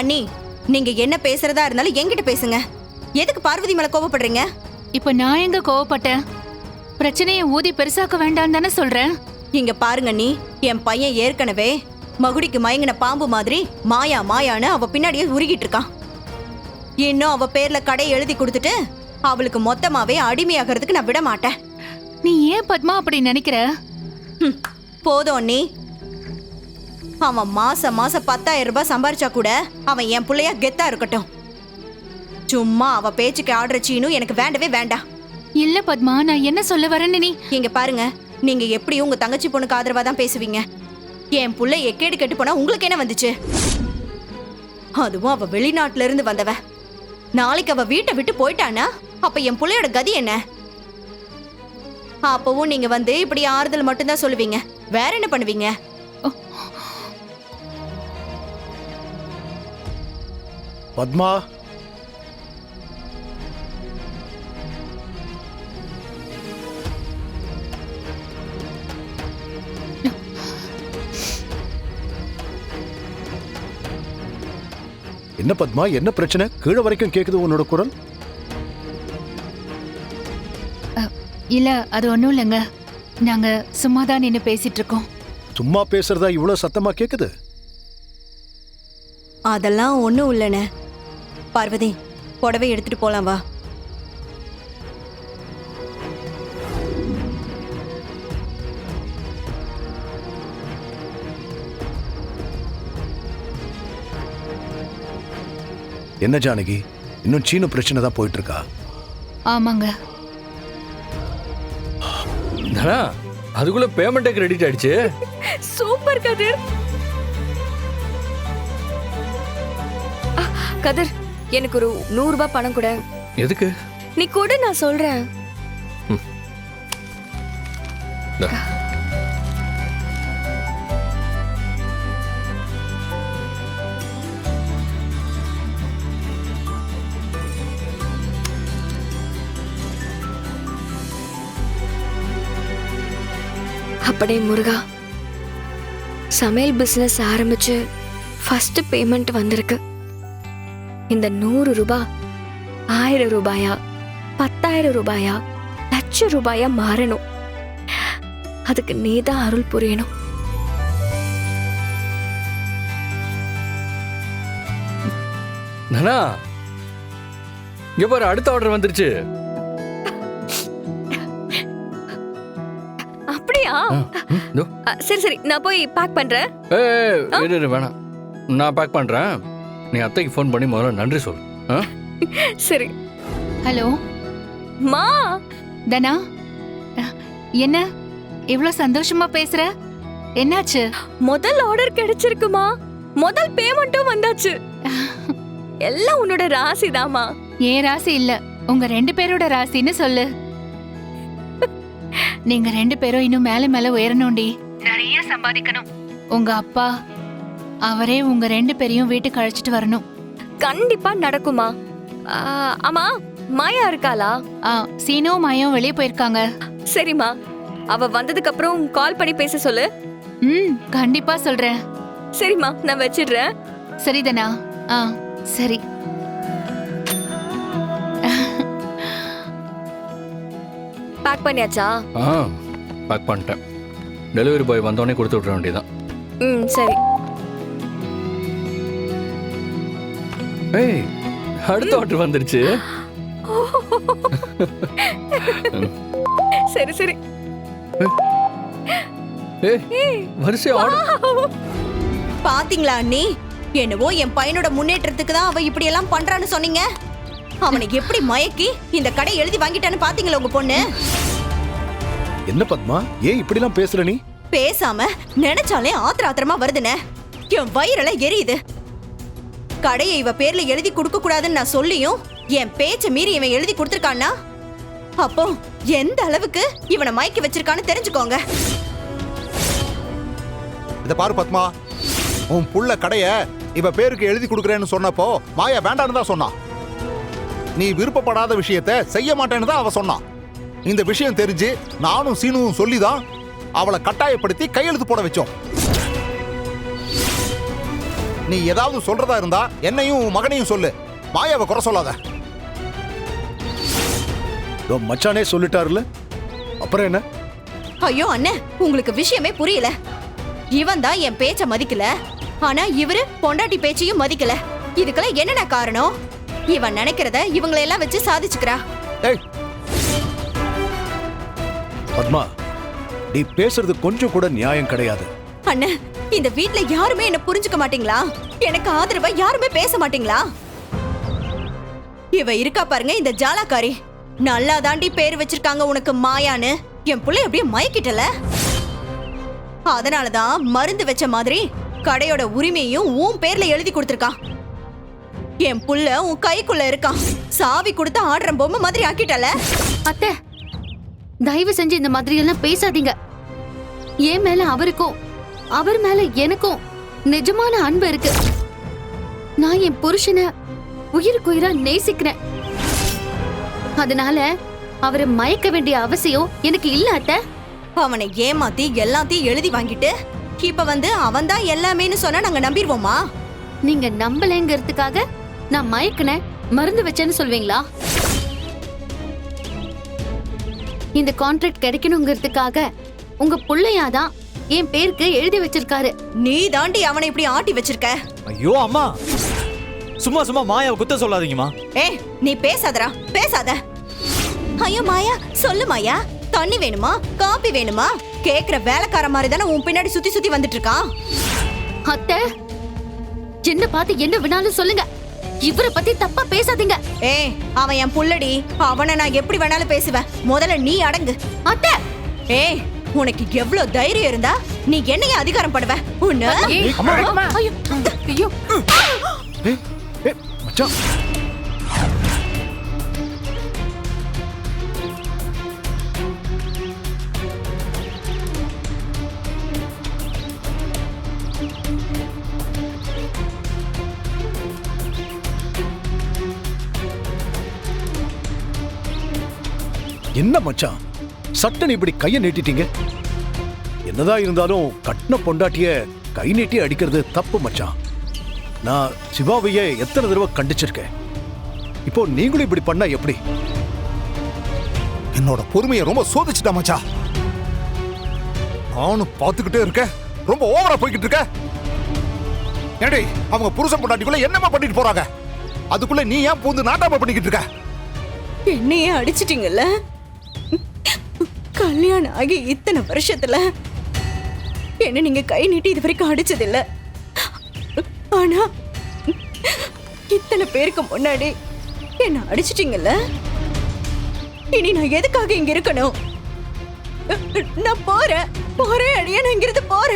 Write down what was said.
அண்ணி, நீங்க என்ன பேசுறதா இருந்தாலும் என்கிட்ட பேசுங்க. எதுக்கு பார்வதி மேல கோவப்படுறீங்க? இப்ப நான் எங்க கோவப்பட்டேன்? பிரச்சனையை ஊதி பெருசாக்க வேண்டாம் தானே சொல்றேன். இங்க பாருங்க அண்ணி, என் பையன் ஏற்கனவே மகுடிக்கு மயங்கின பாம்பு மாதிரி மாயா மாயான்னு அவ பின்னாடியே உருகிட்டு இருக்கான். இன்னும் அவ பேர்ல கடை எழுதி கொடுத்துட்டு அவளுக்கு மொத்தமாவே அடிமையாகிறதுக்கு நான் விட மாட்டேன். நீ ஏன் பத்மா அப்படி நினைக்கிற? போதும் அண்ணி. அவன் மாசம் 10,000 ரூபாய் சம்பாரிச்சா கூட அவன் என் பிள்ளையா கெத்தா இருக்கட்டும். சும்மா அவ பேச்சுக்கு ஆடுற சீனும் எனக்கு வேண்டவே வேண்டாம். இல்ல பத்மா, நான் என்ன சொல்ல வரேன்னு நீ இங்க பாருங்க, நீங்க எப்படி உங்க தங்கச்சி பொண்ணுக்கு ஆதரவா தான் பேசுவீங்க. என் புள்ள எக்கேடு கெட்டு போனா உங்களுக்கு என்ன வந்துச்சு? அதுவும் அவ வெளிநாட்டுல இருந்து வந்தவ. நாளைக்கு அவ வீட்டை விட்டு போயிட்டானா அப்ப என் புள்ளையோட கதி என்ன? அப்பவும் நீங்க வந்து இப்படி ஆறுதல் மட்டும்தான் சொல்லுவீங்க, வேற என்ன பண்ணுவீங்க? பத்மா, என்ன பத்மா, என்ன பிரச்சனை? கீழே வரைக்கும் கேக்குது உன்னோட குரல். இல்ல, அது ஒண்ணும் இல்லைங்க. நாங்க சும்மாதான் நின்னு பேசிட்டு இருக்கோம். சும்மா பேசுறதா இவ்வளவு சத்தமா கேக்குது? அதெல்லாம் ஒண்ணும் இல்லைண்ணே. பார்வதி, புடவை எடுத்துட்டு போலாம் வா. என்ன ஜானகி, இன்னும் சீன பிரச்சனை தான் போயிட்டு இருக்கா? ஆமாங்க. தனா, அதுக்குள்ள பேமெண்ட் கிரெடிட் ஆயிடுச்சு. சூப்பர் கதிர். கதிர், எனக்கு ஒரு 100 ரூபாய் பணம் கொடு. எதுக்கு? நீ கூட, நான் சொல்றேன். அப்படியே முருகா, சமையல் பிசினஸ் ஆரம்பிச்சு ஃபர்ஸ்ட் பேமெண்ட் வந்திருக்கு. இந்த 100 ரூபாய் 1000 ரூபாயா, 10,000 ரூபாயா, லட்சம் ரூபாயா மாறணும். அதுக்கு நீதான் அருள் புரியணும். தனா, இங்க பாரு, அடுத்த ஆர்டர் வந்துருச்சு. அப்படியா? சரி சரி, நான் போய் பேக் பண்றேன். இரு, வேணாம், நான் பேக் பண்றேன். நீ அத்தைக்கு ஃபோன் பண்ணி முதல்ல நன்றி சொல்லு. சரி. ஹலோ மா. தனா, என்ன இவ்ளோ சந்தோஷமா பேசுற? என்னாச்சு? முதல் ஆர்டர் கிடைச்சிருக்குமா, முதல் பேமெண்ட்டும் வந்தாச்சு. எல்லாம் உன்னோட ராசிதாமா. ஏன் ராசி இல்ல, உங்க 2 பேரோட ராசின்னு சொல்லு. நீங்க 2 பேரும் இன்னும் மேல மேல உயரணும்டி, நிறைய சம்பாதிக்கணும். உங்க அப்பா அவரே உங்க 2 பேரையும் வீட்டுக்கு அழைச்சிட்டு வரணும். கண்டிப்பா நடக்குமா. ஆமா, மாயா இருக்காளா? சீனோ மாயும் வெளியே போயிருக்காங்க. சரிம்மா, அவ வந்ததுக்கு அப்புறம் கால் பண்ணி பேச சொல்லு. கண்டிப்பா சொல்றேன். சரிம்மா, நான் வச்சிடுறேன். சரிதானா? சரி. பேக் பண்ணியாச்சா? பேக் பண்ணிட்டேன். டெலிவரி பாய் வந்தோடனே கொடுத்து விட்ற வேண்டியதான். சரி. ஏய், அடுத்த ஆர்டர் வந்துருச்சு. சரி சரி. வரிசை ஆர்டர். பாத்தீங்களா அண்ணி, என்னவோ என் பையனோட முன்னேற்றத்துக்கு தான் அவ இப்படி எல்லாம் பண்றான்னு சொன்னீங்க. அவனை எப்படி மயக்கி இந்த கடை எழுதி வாங்கிட்டான்னு பாத்தீங்களா உங்க பொண்ணு? என்ன பத்மா, ஏன் இப்படி எல்லாம் பேசுற நீ? பேசாம நினைச்சாலே ஆத்திரமா வருதுனே. என் வயிறெல்லாம் எரியுது. கடையை இவ பேர்ல எழுதி கொடுக்க கூடாதுன்னு நான் சொல்லியும் என் பேச்ச மீறி இவன் எழுதி கொடுத்திருக்கான்னா அப்போ எந்த அளவுக்கு இவனை மயக்கி வச்சிருக்கான்னு தெரிஞ்சுக்கோங்க. இத பாரு பத்மா, உன் புள்ள கடைய இவ பேருக்கு எழுதி கொடுக்கறேன்னு சொன்னப்போ மாயா வேண்டான்னு தான் சொன்னான். நீ விருப்பப்படாத விஷயத்தை செய்ய மாட்டேன்னு தான் அவ சொன்னான். இந்த விஷயம் தெரிஞ்சு நானும் சீனுவும் சொல்லிதான் அவளை கட்டாயப்படுத்தி கையெழுத்து போட வச்சோம். நீ ஏதாவது சொல்றதா இருந்தா என்னையும் உன் மகனையும் சொல்லு, மாயாவை குறை சொல்லாத. உன் மச்சானே சொல்லிட்டாருல, அப்புறம் என்ன? ஐயோ அண்ணே, உங்களுக்கு விஷயமே புரியல. இவன் தான் என் பேச்ச மதிக்கல, ஆனா இவரு பொண்டாட்டி பேச்சையும் மதிக்கல. இதுக்கெல்லாம் என்னென்ன காரணம்? இவன் நினைக்கிறத இவங்களெல்லாம் வச்சு சாதிச்சுக்கிறா. ஏய், பத்மா, நீ பேசுறது கொஞ்சம் கூட நியாயம் கிடையாது. அண்ணே, இந்த வீட்ல யாருமே என்ன புரிஞ்சுக்க மாட்டீங்களா? எனக்கு ஆதரவா யாருமே பேச மாட்டீங்களா? இவ இருக்கா பாருங்க இந்த ஜாலாக்காரி, நல்லா தாண்டி பேர் வச்சிருக்காங்க உனக்கு மாயான்னு. என் புள்ளை அப்படியே மயக்கிட்டல. அதனாலதான் மருந்து வச்ச மாதிரி கடையோட உரிமையும் உன் பேர்ல எழுதி கொடுத்திருக்கான். என் புள்ள உன் கைக்குள்ள இருக்கான். சாவி கொடுத்து ஆடுற பொம்மை மாதிரி ஆக்கிட்டல. அத்தை, தயவு செஞ்சு இந்த மாதிரி எல்லாம் பேசாதீங்க. என் மேல அவருக்கும் அவர் மேல எனக்கும் நிஜமான அன்பு இருக்கு. நான் என் புருஷனை உயிருக்குயிரா நேசிக்கிறேன். அதனால அவரை மயக்க வேண்டிய அவசியம் எனக்கு இல்ல அத்தை. அவனை ஏமாத்தி எல்லாத்தையும் எழுதி வாங்கிட்டு இப்ப வந்து அவன் தான் எல்லாமேன்னு சொன்னா நாங்க நம்பிடுவோமா? நீங்க நம்பலைங்கிறதுக்காக நான் மயக்கினேன், மருந்து வச்சேன்னு சொல்வீங்களா? இந்த கான்ட்ராக்ட் கிடைக்கணுங்கிறதுக்காக உங்க புள்ளையாதான் என் பேருக்கு எழுதி வச்சிருக்காரு. நீ தாண்டி அவனை இப்படி ஆட்டி வச்சிருக்க. ஐயோ அம்மா, சும்மா சும்மா மாயாவை குத்த சொல்லாதீங்கம்மா. ஏய், நீ பேசாதடா, பேசாத. ஐயோ மாயா, சொல்லு மாயா. தண்ணி வேணுமா, காபி வேணுமா? கேக்குற வேலைக்கார மாதிரி தானே உன் பின்னாடி சுத்தி சுத்தி வந்துட்டு இருக்கான். அத்தை, என்ன பார்த்து என்ன வேணாலும் சொல்லுங்க, இவரை பத்தி தப்பா பேசாதீங்க. ஏய், அவன் என் புள்ளடி, அவனை நான் எப்படி வேணாலும் பேசுவேன். முதல்ல நீ அடங்கு. அத்தை, ஏய், உனக்கு எவ்வளவு தைரியம் இருந்தா நீ என்னைய அதிகாரம் படுவ? உன்ன ஏய், அம்மா. ஐயோ, ஐயோ. ஏய், ஏய், மச்சான். என்ன மச்சான், சட்டன் இப்படி கைய நீட்டிட்டீங்க? என்னதான் இருந்தாலும் கட்டின பொண்டாட்டிய கை நீட்டி அடிக்கிறது தப்பு மச்சான். நான் சிவாவையே எத்தனை தடவை கண்டிச்சிருக்கேன். இப்போ நீங்களும் இப்படி பண்ணா எப்படி? என்னோட பொறுமையை ரொம்ப சோதிச்சுட்டா மச்சா. நானும் பார்த்துக்கிட்டே இருக்க, ரொம்ப ஓவரா போய்கிட்டு இருக்க. ஏடி, அவங்க புருஷன் பொண்டாட்டிக்குள்ள என்னமா பண்ணிட்டு போறாங்க? அதுக்குள்ள நீ ஏன் பூந்து நாட்டாம பண்ணிக்கிட்டு இருக்க? என்னையே அடிச்சிட்டீங்கல்ல. கல்யாணம் ஆகி இத்தனை வருஷத்துல என்ன நீங்க கை நீட்டி இது வரைக்கும் அடிச்சது இல்ல. ஆனா இத்தனை பேருக்கு முன்னாடி என்ன அடிச்சிட்டீங்கல்ல. இனி நான் எதுக்காக இங்க இருக்கணும்? நான் போறேன் அடியே, நான் இங்கிருந்து போறேன்.